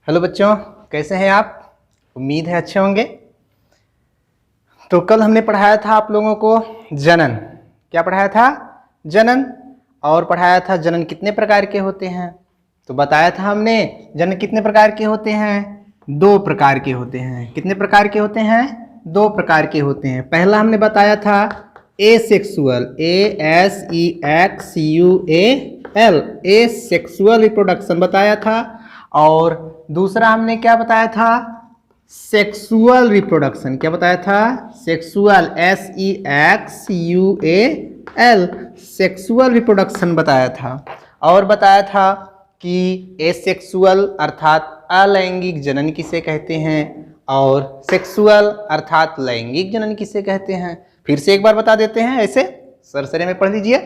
Hello बच्चों, कैसे हैं आप? उम्मीद है अच्छे होंगे। तो कल हमने पढ़ाया था आप लोगों को जनन। क्या पढ़ाया था? जनन। और पढ़ाया था जनन कितने प्रकार के होते हैं। तो बताया था हमने जनन कितने प्रकार के होते हैं। 2 प्रकार के होते हैं। कितने प्रकार के होते हैं? 2 प्रकार के होते हैं। पहला हमने बताया था एसेक्सुअल, ASEXUAL, एसेक्सुअल रिप्रोडक्शन बताया था। और दूसरा हमने क्या बताया था? Sexual reproduction. क्या बताया था? सेक्सुअल, SEXUAL, सेक्सुअल रिप्रोडक्शन बताया था। और बताया था कि एसेक्सुअल अर्थात अलैंगिक जनन किसे कहते हैं और सेक्सुअल अर्थात लैंगिक जनन किसे कहते हैं। फिर से एक बार बता देते हैं, ऐसे सरसरे में पढ़ लीजिए।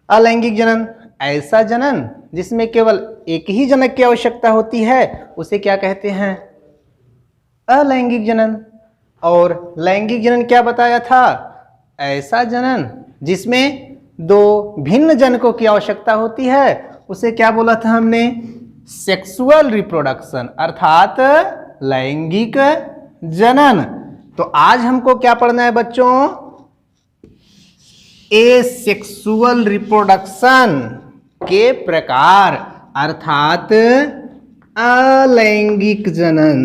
अलैंगिक जनन, ऐसा जनन जिसमें केवल एक ही जनक की आवश्यकता होती है, उसे क्या कहते हैं? अलैंगिक जनन। और लैंगिक जनन क्या बताया था? ऐसा जनन जिसमें 2 भिन्न जनकों की आवश्यकता होती है, उसे क्या बोला था हमने? सेक्सुअल रिप्रोडक्शन अर्थात लैंगिक जनन। तो आज हमको क्या पढ़ना है बच्चों? एसेक्सुअल रिप्रोडक्शन के प्रकार अर्थात अलैंगिक जनन,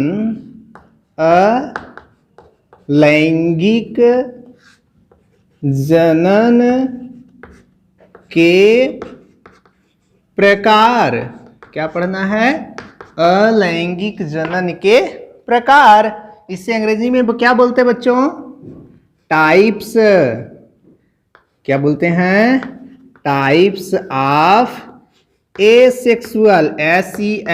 अलैंगिक जनन के प्रकार। क्या पढ़ना है? अलैंगिक जनन के प्रकार। इसे अंग्रेजी में क्या बोलते हैं बच्चों? टाइप्स। क्या बोलते हैं? Types of asexual, ASEXUAL,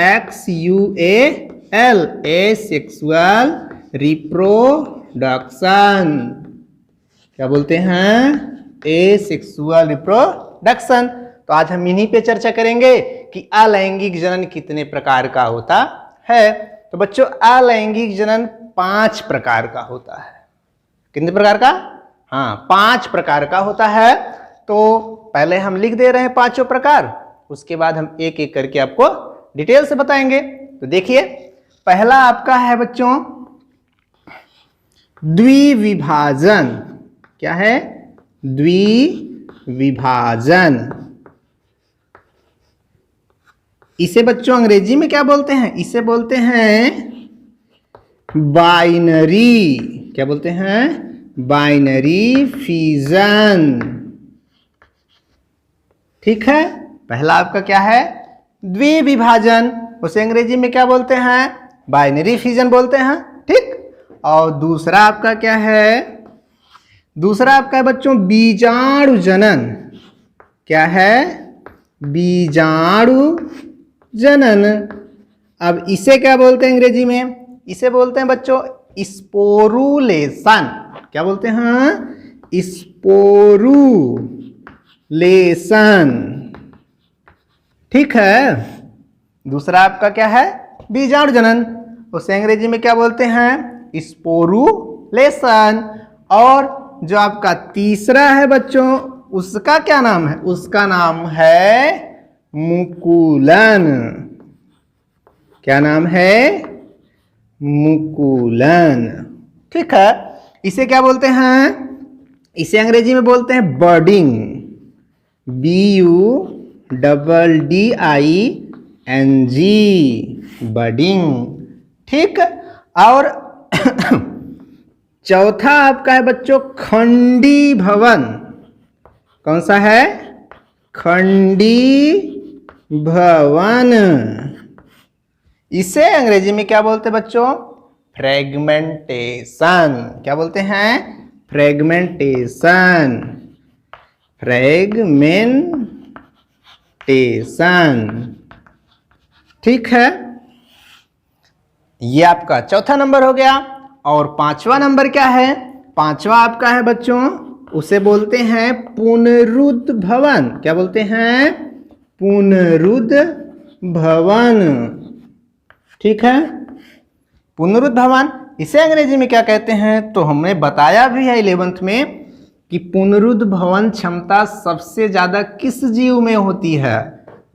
asexual reproduction. क्या बोलते हैं? Asexual reproduction. तो आज हम इन्हीं पे चर्चा करेंगे कि अलैंगिक जनन कितने प्रकार का होता है। तो बच्चों, अलैंगिक जनन 5 प्रकार का होता है। कितने प्रकार का? हाँ, 5 प्रकार का होता है। तो पहले हम लिख दे रहे हैं 5 प्रकार, उसके बाद हम एक एक करके आपको डिटेल से बताएंगे। तो देखिए, पहला आपका है बच्चों द्विविभाजन। क्या है? द्विविभाजन। इसे बच्चों अंग्रेजी में क्या बोलते हैं? इसे बोलते हैं बाइनरी। क्या बोलते हैं? Binary fission. ठीक है, पहला आपका क्या है? द्विविभाजन। उसे अंग्रेजी में क्या बोलते हैं? बाइनरी फिजन बोलते हैं। ठीक। और दूसरा आपका क्या है? दूसरा आपका है बच्चों बीजाणु जनन। क्या है? बीजाणु जनन। अब इसे क्या बोलते हैं अंग्रेजी में? इसे बोलते हैं बच्चों स्पोरुलेशन। क्या बोलते हैं? स्पोरुलेशन। ठीक है। दूसरा आपका क्या है? बीजाणु जनन। उसे अंग्रेजी में क्या बोलते हैं? स्पोरुलेशन। और जो आपका तीसरा है बच्चों, उसका क्या नाम है? उसका नाम है मुकुलन। क्या नाम है? मुकुलन। ठीक है। इसे क्या बोलते हैं? इसे अंग्रेजी में बोलते हैं बर्डिंग। BUDDING, बर्डिंग। ठीक। और चौथा आपका है बच्चों खंडी भवन। कौन सा है? खंडी भवन। इसे अंग्रेजी में क्या बोलते हैं बच्चों? फ्रेगमेंटेशन। क्या बोलते हैं? फ्रेगमेंटेशन। फ्रेगमेंटेशन। ठीक है, ये आपका चौथा नंबर हो गया। और 5वां नंबर क्या है? 5वां आपका है बच्चों, उसे बोलते हैं पुनरुद्ध भवन। क्या बोलते हैं? पुनरुद्ध भवन। ठीक है, पुनरुद्ध भवन। इसे अंग्रेजी में क्या कहते हैं? तो हमने बताया भी है 11th में कि पुनरुद्ध भवन क्षमता सबसे ज्यादा किस जीव में होती है?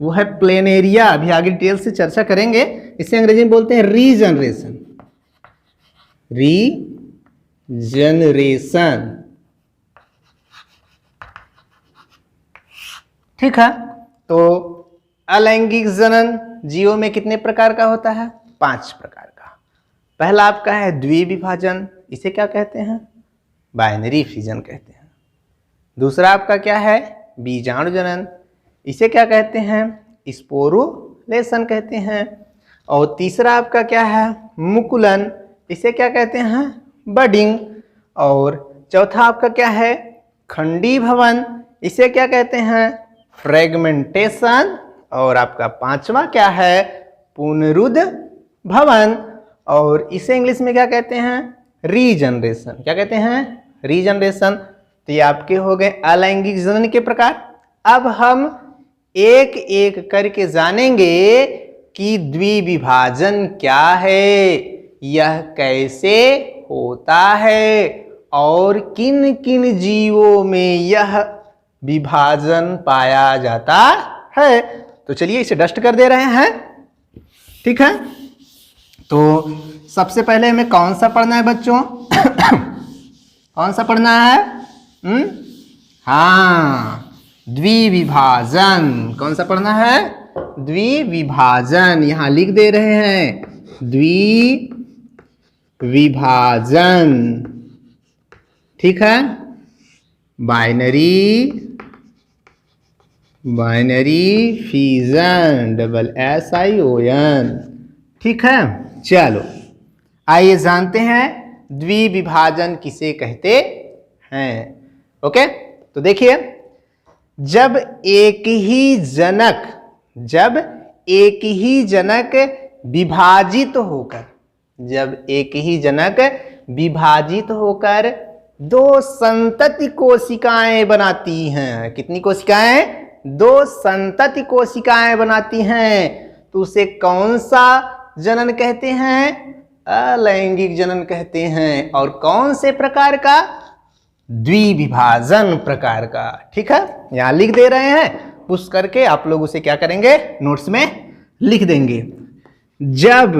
वो है प्लेनेरिया। अभी आगे डिटेल से चर्चा करेंगे, इसे अंग्रेजी में बोलते हैं रीजनरेशन। रीजनरेशन, ठीक है। तो अलैंगिक जनन जीवों में कितने प्रकार का होता है? 5 प्रकार का। पहला आपका है द्विविभाजन, इसे क्या कहते हैं? बाइनरी फिजन कहते हैं। दूसरा आपका क्या है? बीजाणु जनन, इसे क्या कहते हैं? स्पोरुलेशन कहते हैं। और तीसरा आपका क्या है? मुकुलन, इसे क्या कहते हैं? बडिंग। और चौथा आपका क्या है? खंडीभवन, इसे क्या कहते हैं? फ्रेगमेंटेशन। और आपका पांचवा क्या है? पुनरुद्भवन, और इसे इंग्लिश में क्या कहते हैं? रीजनरेशन। क्या कहते हैं? रीजनरेशन। तो ये आपके हो गए अलैंगिक जनन के प्रकार। अब हम एक एक करके जानेंगे कि द्विविभाजन क्या है, यह कैसे होता है और किन किन जीवों में यह विभाजन पाया जाता है। तो चलिए इसे डस्ट कर दे रहे हैं, ठीक है। तो सबसे पहले हमें कौन सा पढ़ना है बच्चों? कौन सा पढ़ना है? हाँ, द्विविभाजन। कौन सा पढ़ना है? द्विविभाजन। यहां लिख दे रहे हैं द्विविभाजन, ठीक है। बाइनरी फिजन, SION, ठीक है। चलो आइए जानते हैं द्विविभाजन किसे कहते हैं। ओके, तो देखिए, जब एक ही जनक विभाजित होकर दो संतति कोशिकाएं बनाती हैं। कितनी कोशिकाएं? 2 संतति कोशिकाएं बनाती हैं। तो उसे कौन सा जनन कहते हैं? अलैंगिक जनन कहते हैं। और कौन से प्रकार का? द्विविभाजन प्रकार का, ठीक है। यहां लिख दे रहे हैं, पुश करके आप लोग उसे क्या करेंगे? नोट्स में लिख देंगे। जब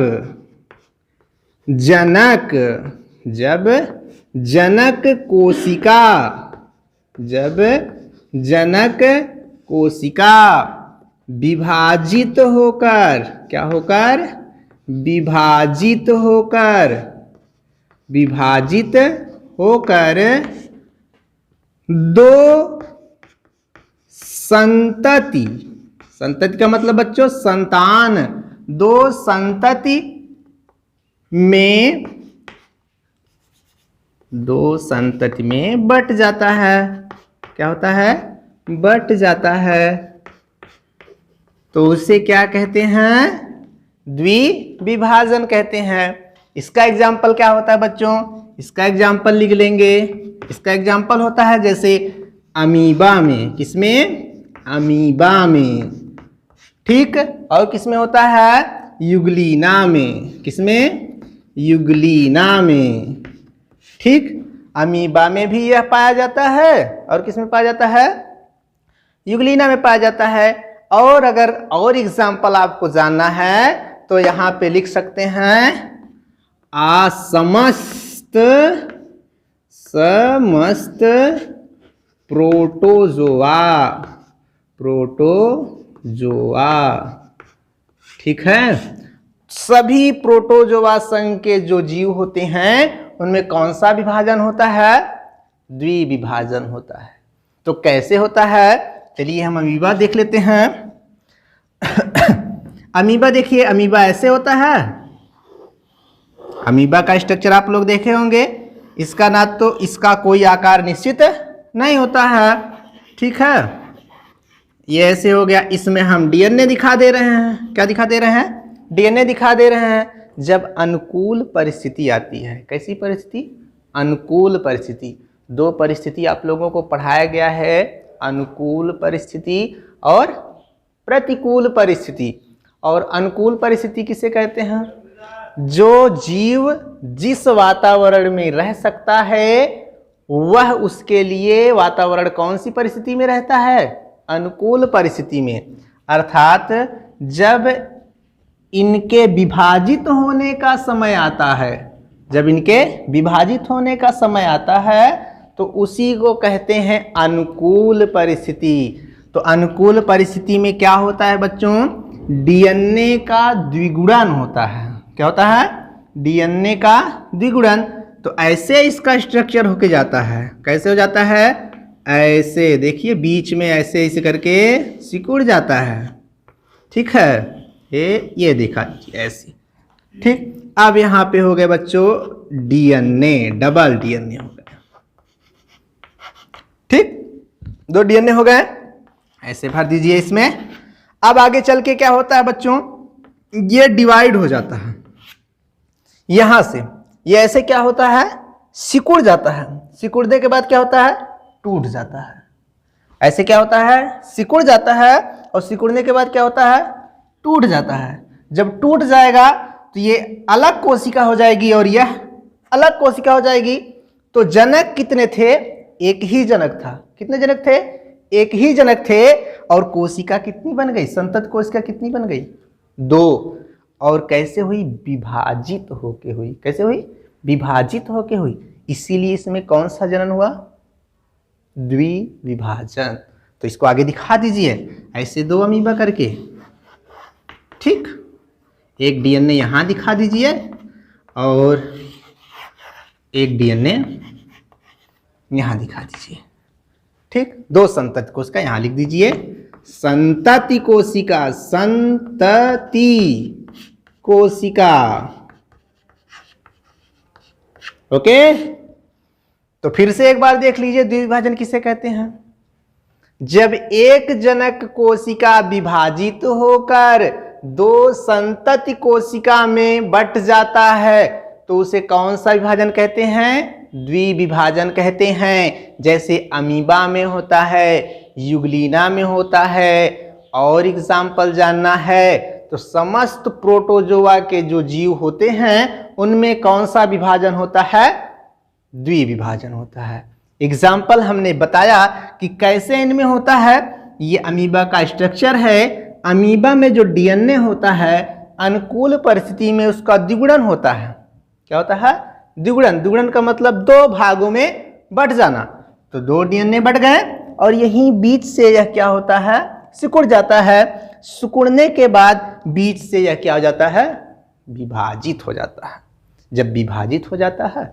जनक कोशिका विभाजित होकर, क्या होकर? विभाजित होकर 2 संतति का मतलब बच्चों संतान, 2 संतति में बट जाता है। क्या होता है? बट जाता है। तो उसे क्या कहते हैं? द्विविभाजन कहते हैं। इसका एग्जाम्पल क्या होता है बच्चों? इसका एग्जाम्पल लिख लेंगे। इसका एग्जाम्पल होता है जैसे अमीबा में। किसमें? अमीबा में, ठीक। और किसमें होता है? युगलीना में। किसमें? युगलीना में, ठीक। अमीबा में भी यह पाया जाता है। और किसमें पाया जाता है? युगलीना में पाया जाता है। और अगर और एग्जाम्पल आपको जानना है तो यहां पे लिख सकते हैं समस्त प्रोटोजोआ, ठीक है। सभी प्रोटोजोआ संघ के जो जीव होते हैं उनमें कौन सा विभाजन होता है? द्विविभाजन होता है। तो कैसे होता है? चलिए हम अमीबा देख लेते हैं। अमीबा देखिए, अमीबा ऐसे होता है। अमीबा का स्ट्रक्चर आप लोग देखे होंगे। इसका ना तो इसका कोई आकार निश्चित नहीं होता है, ठीक है। ये ऐसे हो गया। इसमें हम DNA दिखा दे रहे हैं। क्या दिखा दे रहे हैं? DNA दिखा दे रहे हैं। जब अनुकूल परिस्थिति आती है, कैसी परिस्थिति? अनुकूल परिस्थिति। 2 परिस्थिति आप लोगों को पढ़ाया गया है, अनुकूल परिस्थिति और प्रतिकूल परिस्थिति। और अनुकूल परिस्थिति किसे कहते हैं? जो जीव जिस वातावरण में रह सकता है वह उसके लिए वातावरण कौन सी परिस्थिति में रहता है? अनुकूल परिस्थिति में। अर्थात जब इनके विभाजित होने का समय आता है, जब इनके विभाजित होने का समय आता है तो उसी को कहते हैं अनुकूल परिस्थिति। तो अनुकूल परिस्थिति में क्या होता है बच्चों, डीएनए का द्विगुणन होता है। क्या होता है, डीएनए का द्विगुणन। तो ऐसे इसका स्ट्रक्चर होके जाता है। कैसे हो जाता है, ऐसे देखिए बीच में ऐसे ऐसे करके सिकुड़ जाता है। ठीक है, ये देखा ऐसे। ठीक, अब यहाँ पे हो गए बच्चों डीएनए, डबल डीएनए हो गए। ठीक, 2 डीएनए हो गए, ऐसे भर दीजिए इसमें। अब आगे चल के क्या होता है बच्चों, ये डिवाइड हो जाता है यहां से। ये ऐसे क्या होता है, सिकुड़ जाता है। सिकुड़ने के बाद क्या होता है, टूट जाता है। ऐसे क्या होता है, सिकुड़ जाता है, और सिकुड़ने के बाद क्या होता है, टूट जाता है। जब टूट जाएगा तो ये अलग कोशिका हो जाएगी और यह अलग कोशिका हो जाएगी। तो जनक कितने थे, एक ही जनक था। कितने जनक थे, एक ही जनक थे। और कोशिका कितनी बन गई, संतत कोशिका कितनी बन गई, 2। और कैसे हुई, विभाजित होके हुई। कैसे हुई, विभाजित होके हुई। इसीलिए इसमें कौन सा जनन हुआ, द्विविभाजन। तो इसको आगे दिखा दीजिए ऐसे 2 अमीबा करके। ठीक, एक डीएनए यहां दिखा दीजिए और एक डीएनए यहां दिखा दीजिए। ठीक, 2 संतति कोशिका यहां लिख दीजिए, संतति कोशिका, संतति कोशिका। ओके, तो फिर से एक बार देख लीजिए द्विविभाजन किसे कहते हैं। जब एक जनक कोशिका विभाजित होकर 2 संतति कोशिका में बट जाता है तो उसे कौन सा विभाजन कहते हैं, द्विविभाजन कहते हैं। जैसे अमीबा में होता है, यूग्लिना में होता है। और एग्जाम्पल जानना है तो समस्त प्रोटोजोआ के जो जीव होते हैं उनमें कौन सा विभाजन होता है, द्विविभाजन होता है। एग्जाम्पल हमने बताया कि कैसे इनमें होता है। ये अमीबा का स्ट्रक्चर है। अमीबा में जो डीएनए होता है अनुकूल परिस्थिति में उसका द्विगुणन होता है। क्या होता है, द्विगुणन। द्विगुणन का मतलब 2 भागों में बट जाना। तो 2 डीएनए बट गए और यहीं बीच से यह क्या होता है, सिकुड़ जाता है। सिकुड़ने के बाद बीच से यह क्या हो जाता है, विभाजित हो जाता है। जब विभाजित हो जाता है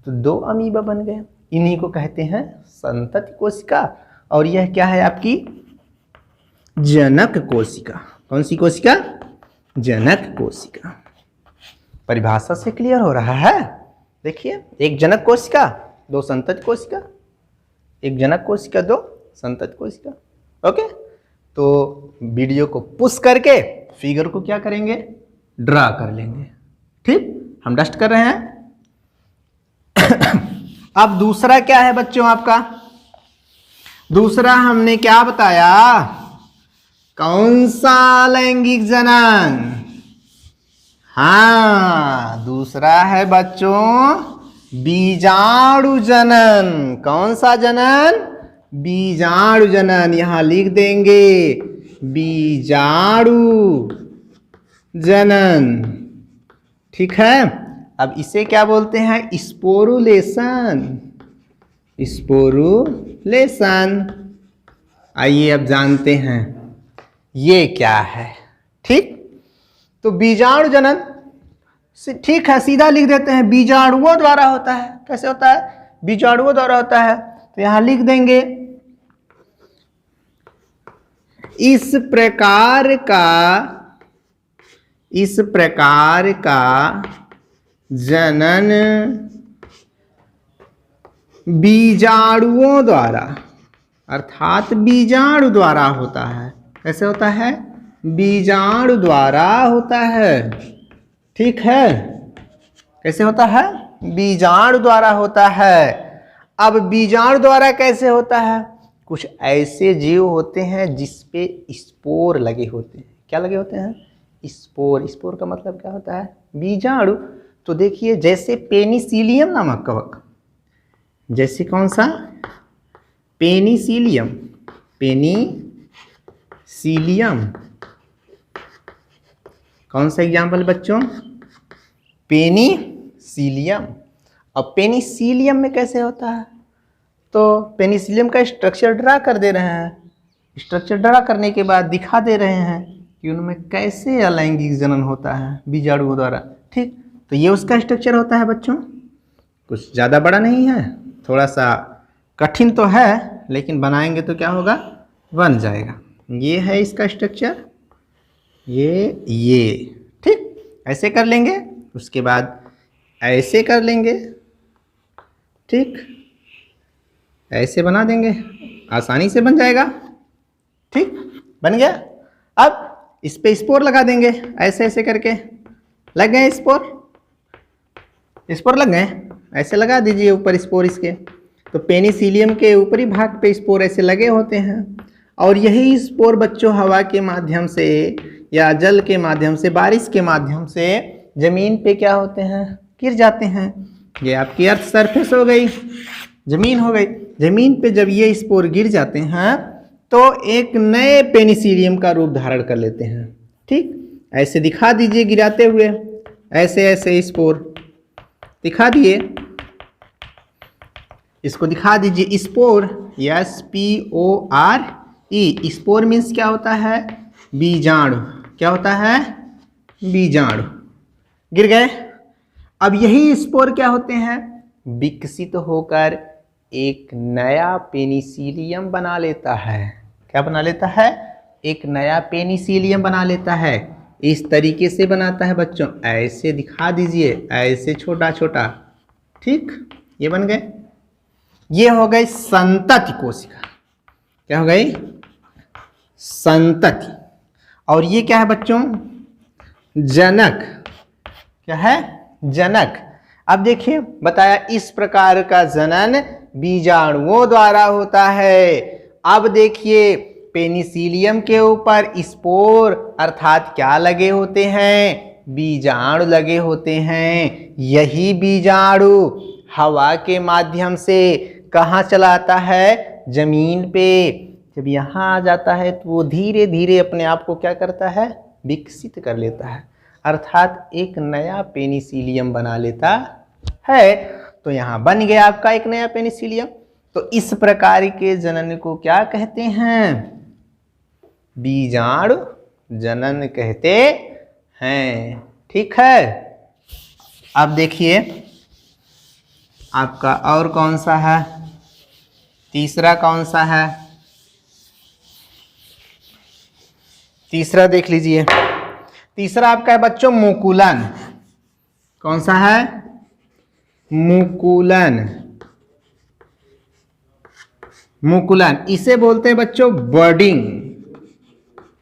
तो 2 अमीबा बन गए। इन्हीं को कहते हैं संतति कोशिका। और यह क्या है आपकी, जनक कोशिका। कौन सी कोशिका, जनक कोशिका। परिभाषा से क्लियर हो रहा है। देखिए, एक जनक कोशिका, 2 संतति कोशिका, एक जनक कोशिका, 2 संतति कोशिका। ओके, तो वीडियो को पुश करके फिगर को क्या करेंगे, ड्रा कर लेंगे। ठीक, हम डस्ट कर रहे हैं। अब दूसरा क्या है बच्चों आपका, दूसरा हमने क्या बताया, कौन सा लैंगिक जनन। हाँ, दूसरा है बच्चों बीजाणु जनन। कौन सा जनन, बीजाणु जनन। यहां लिख देंगे बीजाणु जनन। ठीक है, अब इसे क्या बोलते हैं, स्पोरुलेशन। स्पोरुलेशन। आइए अब जानते हैं ये क्या है। ठीक, तो बीजाणु जनन, ठीक है, सीधा लिख देते हैं, बीजाणुओं द्वारा होता है। कैसे होता है, बीजाणुओं द्वारा होता है। तो यहां लिख देंगे इस प्रकार का जनन बीजाणुओं द्वारा, अर्थात बीजाणु द्वारा होता है। कैसे होता है, बीजाणु द्वारा होता है। ठीक है, कैसे होता है, बीजाणु द्वारा होता है। अब बीजाणु द्वारा कैसे होता है, कुछ ऐसे जीव होते हैं जिसपे स्पोर लगे होते हैं। क्या लगे होते हैं, स्पोर। स्पोर का मतलब क्या होता है, बीजाणु। तो देखिए, जैसे पेनिसिलियम नामक कवक, जैसे कौन सा, पेनिसिलियम। पेनिसिलियम कौन सा एग्जाम्पल बच्चों? पेनिसिलियम। अब पेनिसिलियम में कैसे होता है? तो पेनिसिलियम का स्ट्रक्चर ड्रा कर दे रहे हैं। स्ट्रक्चर ड्रा करने के बाद दिखा दे रहे हैं कि उनमें कैसे अलैंगिक जनन होता है बीजाणुओं द्वारा। ठीक, तो ये उसका स्ट्रक्चर होता है बच्चों। कुछ ज़्यादा बड़ा नहीं है, थोड़ा सा कठिन तो है, लेकिन बनाएंगे तो क्या होगा, बन जाएगा। ये है इसका स्ट्रक्चर, ये ठीक ऐसे कर लेंगे, उसके बाद ऐसे कर लेंगे, ठीक ऐसे बना देंगे, आसानी से बन जाएगा। ठीक, बन गया। अब इस पे स्पोर लगा देंगे, ऐसे ऐसे करके लग गए स्पोर, स्पोर लग गए, ऐसे लगा दीजिए ऊपर स्पोर इसके। तो पेनिसिलियम के ऊपरी भाग पे स्पोर ऐसे लगे होते हैं, और यही स्पोर बच्चों हवा के माध्यम से या जल के माध्यम से, बारिश के माध्यम से जमीन पे क्या होते हैं, गिर जाते हैं। ये आपकी अर्थ सरफेस हो गई, जमीन हो गई। जमीन पे जब ये स्पोर गिर जाते हैं तो एक नए पेनिसिलियम का रूप धारण कर लेते हैं। ठीक, ऐसे दिखा दीजिए गिराते हुए, ऐसे ऐसे स्पोर दिखा दिए, इसको दिखा दीजिए स्पोर, SPORE। स्पोर मीन्स क्या होता है, बीजाणु। क्या होता है, बीजाणु। गिर गए। अब यही स्पोर क्या होते हैं, विकसित होकर एक नया पेनिसिलियम बना लेता है। क्या बना लेता है, एक नया पेनिसिलियम बना लेता है। इस तरीके से बनाता है बच्चों, ऐसे दिखा दीजिए, ऐसे छोटा छोटा। ठीक, ये बन गए। ये हो गई संतति कोशिका। क्या हो गई, संतति। और ये क्या है बच्चों, जनक। क्या है, जनक। अब देखिए बताया इस प्रकार का जनन बीजाणुओं द्वारा होता है। अब देखिए पेनिसिलियम के ऊपर स्पोर अर्थात क्या लगे होते हैं, बीजाणु लगे होते हैं। यही बीजाणु हवा के माध्यम से कहाँ चला आता है, जमीन पे। जब यहाँ आ जाता है तो वो धीरे धीरे अपने आप को क्या करता है, विकसित कर लेता है, अर्थात एक नया पेनिसिलियम बना लेता है। तो यहाँ बन गया आपका एक नया पेनिसिलियम। तो इस प्रकार के जनन को क्या कहते हैं, बीजाणु जनन कहते हैं। ठीक है। अब देखिए आपका और कौन सा है, तीसरा कौन सा है, तीसरा देख लीजिए। तीसरा आपका है बच्चों मुकुलन। कौन सा है, मुकुलन। मुकुलन इसे बोलते हैं बच्चों बडिंग।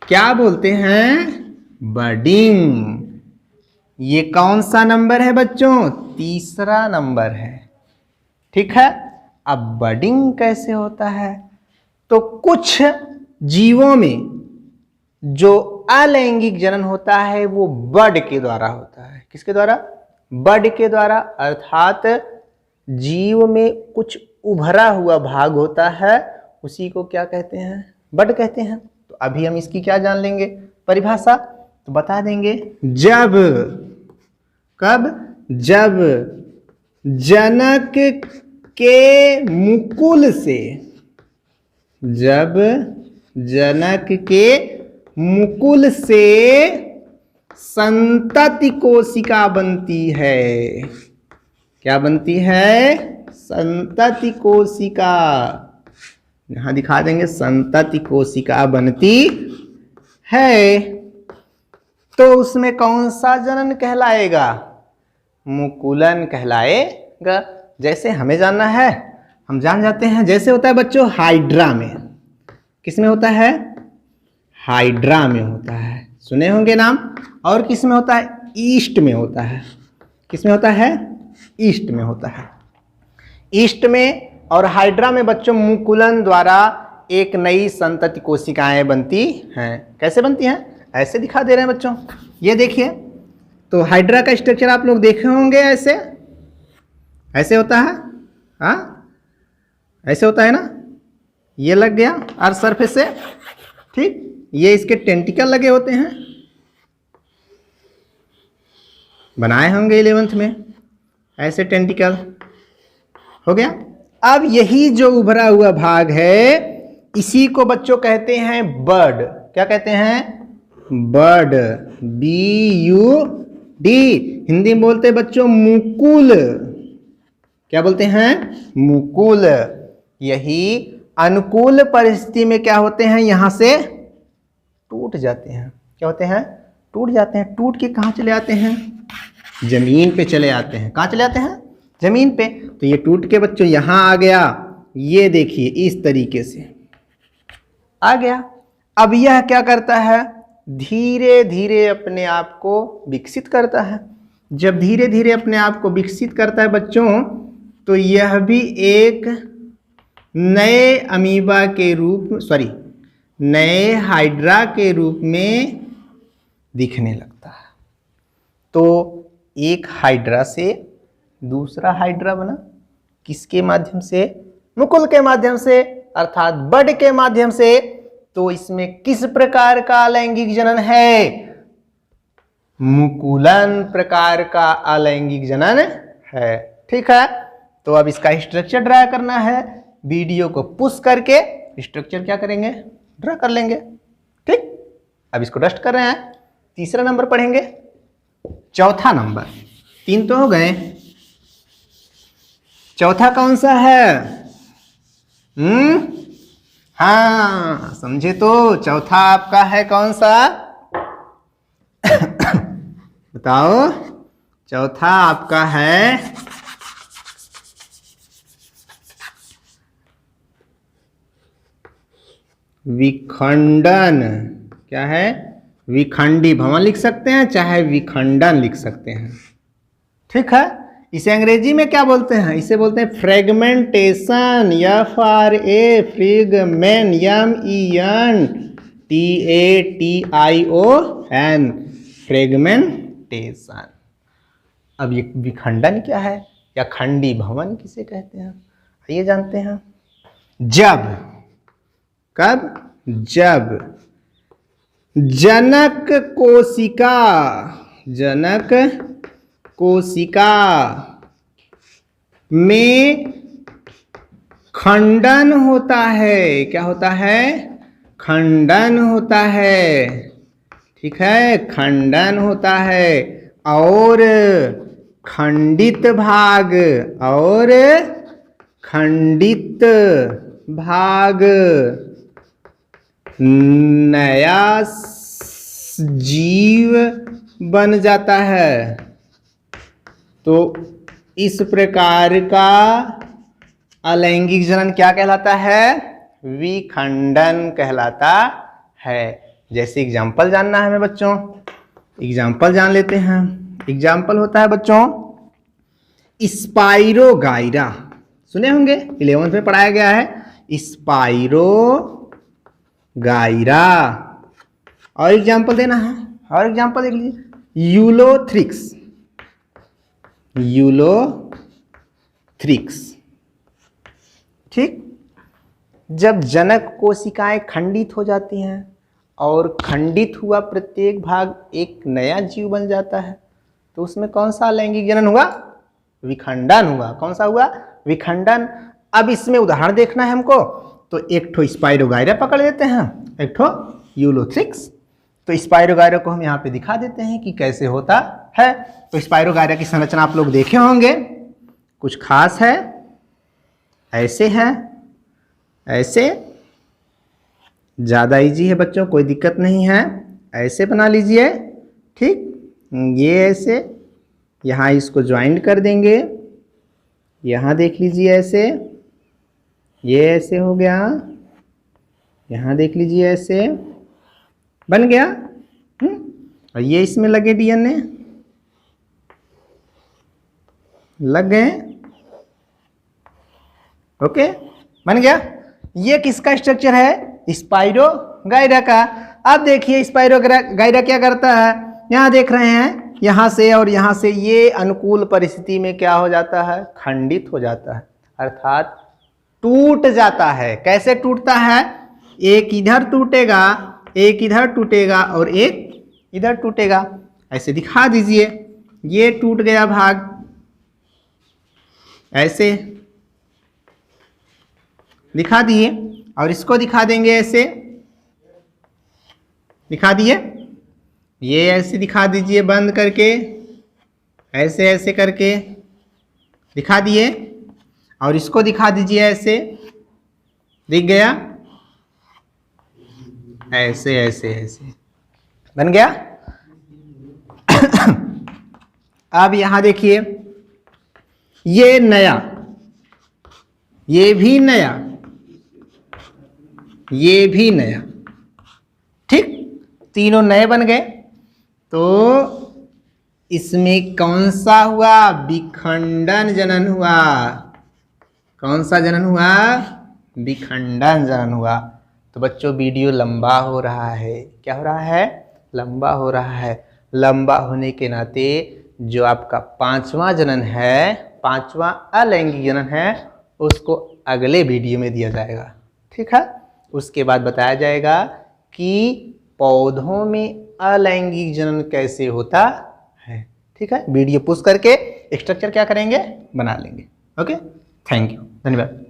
क्या बोलते हैं, बडिंग। ये कौन सा नंबर है बच्चों, तीसरा नंबर है। ठीक है। अब बडिंग कैसे होता है, तो कुछ जीवों में जो अलैंगिक जनन होता है वो बड के द्वारा होता है। किसके द्वारा, बड के द्वारा, अर्थात जीव में कुछ उभरा हुआ भाग होता है, उसी को क्या कहते हैं, बड कहते हैं। तो अभी हम इसकी क्या जान लेंगे, परिभाषा तो बता देंगे। जब, कब, जब जनक के मुकुल से, जब जनक के मुकुल से संतति कोशिका बनती है। क्या बनती है, संतति कोशिका। यहां दिखा देंगे, संतति कोशिका बनती है। तो उसमें कौन सा जनन कहलाएगा, मुकुलन कहलाएगा। जैसे हमें जानना है, हम जान जाते हैं। जैसे होता है बच्चों हाइड्रा में, किसमें होता है, हाइड्रा में होता है, सुने होंगे नाम। और किस में होता है, ईस्ट में होता है। किस में होता है, ईस्ट में होता है। ईस्ट में और हाइड्रा में बच्चों मुकुलन द्वारा एक नई संतति कोशिकाएं बनती हैं। कैसे बनती हैं, ऐसे दिखा दे रहे हैं बच्चों, ये देखिए। तो हाइड्रा का स्ट्रक्चर आप लोग देखे होंगे, ऐसे ऐसे होता है, हाँ ऐसे होता है ना। ये लग गया अर्थ सरफेस से, ठीक। ये इसके टेंटिकल लगे होते हैं, बनाए होंगे 11th में ऐसे टेंटिकल। हो गया। अब यही जो उभरा हुआ भाग है इसी को बच्चों कहते हैं बर्ड। क्या कहते हैं? बर्ड। BUD। हिंदी में बोलते हैं बच्चों मुकुल। क्या बोलते हैं? मुकुल। यही अनुकूल परिस्थिति में क्या होते हैं? यहां से टूट जाते हैं। क्या होते हैं? टूट जाते हैं। टूट के कहां चले आते हैं? जमीन पे चले आते हैं। कहां चले आते हैं? जमीन पे। तो ये टूट के बच्चों यहां आ गया। ये देखिए इस तरीके से आ गया। अब यह क्या करता है? धीरे धीरे अपने आप को विकसित करता है। जब धीरे धीरे अपने आप को विकसित करता है बच्चों, तो यह भी एक नए अमीबा के रूप, नए हाइड्रा के रूप में दिखने लगता है। तो एक हाइड्रा से दूसरा हाइड्रा बना। किसके माध्यम से? मुकुल के माध्यम से, अर्थात बर्ड के माध्यम से। तो इसमें किस प्रकार का अलैंगिक जनन है? मुकुलन प्रकार का अलैंगिक जनन है। ठीक है। तो अब इसका स्ट्रक्चर ड्रा करना है। वीडियो को पुश करके स्ट्रक्चर क्या करेंगे? ड्रा कर लेंगे। ठीक। अब इसको डस्ट कर रहे हैं। तीसरा नंबर पढ़ेंगे। चौथा नंबर, 3 तो हो गए। चौथा कौन सा है? हाँ, समझे तो। चौथा आपका है कौन सा? बताओ। चौथा आपका है विखंडन। क्या है? विखंडी भवन लिख सकते हैं, चाहे विखंडन लिख सकते हैं। ठीक है। इसे अंग्रेजी में क्या बोलते हैं? इसे बोलते हैं fragmentation. FRA fragment, MENTATION fragmentation. अब ये विखंडन क्या है या खंडी भवन किसे कहते हैं, आइए जानते हैं। जब, कब? जब जनक कोशिका में खंडन होता है। क्या होता है? खंडन होता है। ठीक है, खंडन होता है। और खंडित भाग नया जीव बन जाता है। तो इस प्रकार का अलैंगिक जनन क्या कहलाता है? विखंडन कहलाता है। जैसे एग्जाम्पल जानना है हमें बच्चों, एग्जाम्पल जान लेते हैं। एग्जाम्पल होता है बच्चों स्पाइरोगाइरा। सुने होंगे, 11th में पढ़ाया गया है स्पाइरोगाइरा। और एग्जाम्पल देना है, और एग्जाम्पल देख लीजिए। यूलोथ्रिक्स। ठीक। जब जनक कोशिकाएं खंडित हो जाती हैं और खंडित हुआ प्रत्येक भाग एक नया जीव बन जाता है, तो उसमें कौन सा अलैंगिक जनन हुआ? विखंडन हुआ। कौन सा हुआ? विखंडन। अब इसमें उदाहरण देखना है हमको, तो एक ठो स्पाइरोगाइरा पकड़ लेते हैं, एक ठो यूलोथ्रिक्स। तो स्पाइरोगाइरा को हम यहाँ पे दिखा देते हैं कि कैसे होता है। तो स्पाइरोगाइरा की संरचना आप लोग देखे होंगे, कुछ खास है। ऐसे है, ऐसे। ज़्यादा इजी है बच्चों, कोई दिक्कत नहीं है। ऐसे बना लीजिए। ठीक। ये ऐसे, यहाँ इसको ज्वाइंट कर देंगे। यहाँ देख लीजिए ऐसे, ये ऐसे हो गया। यहाँ देख लीजिए ऐसे बन गया। और ये इसमें लगे DNA, लग गए। ओके, बन गया। ये किसका स्ट्रक्चर है? स्पाइरोगाइरा का। अब देखिए स्पाइरोगाइरा क्या करता है, यहाँ देख रहे हैं, यहाँ से और यहाँ से ये अनुकूल परिस्थिति में क्या हो जाता है? खंडित हो जाता है, अर्थात टूट जाता है। कैसे टूटता है? एक इधर टूटेगा, एक इधर टूटेगा और एक इधर टूटेगा। ऐसे दिखा दीजिए। ये टूट गया भाग, ऐसे दिखा दिए, और इसको दिखा देंगे ऐसे, दिखा दिए, ये ऐसे दिखा दीजिए बंद करके, ऐसे ऐसे करके दिखा दिए, और इसको दिखा दीजिए ऐसे, दिख गया, ऐसे ऐसे ऐसे बन गया। अब यहां देखिए, ये नया, ये भी नया, ये भी नया, ठीक, तीनों नए बन गए। तो इसमें कौन सा हुआ? विखंडन जनन हुआ। कौन सा जनन हुआ? विखंडन जनन हुआ। तो बच्चों वीडियो लंबा हो रहा है, क्या हो रहा है? लंबा हो रहा है। लंबा होने के नाते जो आपका पांचवा जनन है, पांचवा अलैंगिक जनन है, उसको अगले वीडियो में दिया जाएगा, ठीक है। उसके बाद बताया जाएगा कि पौधों में अलैंगिक जनन कैसे होता है, ठीक है। वीडियो पुश करके स्ट्रक्चर क्या करेंगे? बना लेंगे। ओके, थैंक यू, धन्यवाद।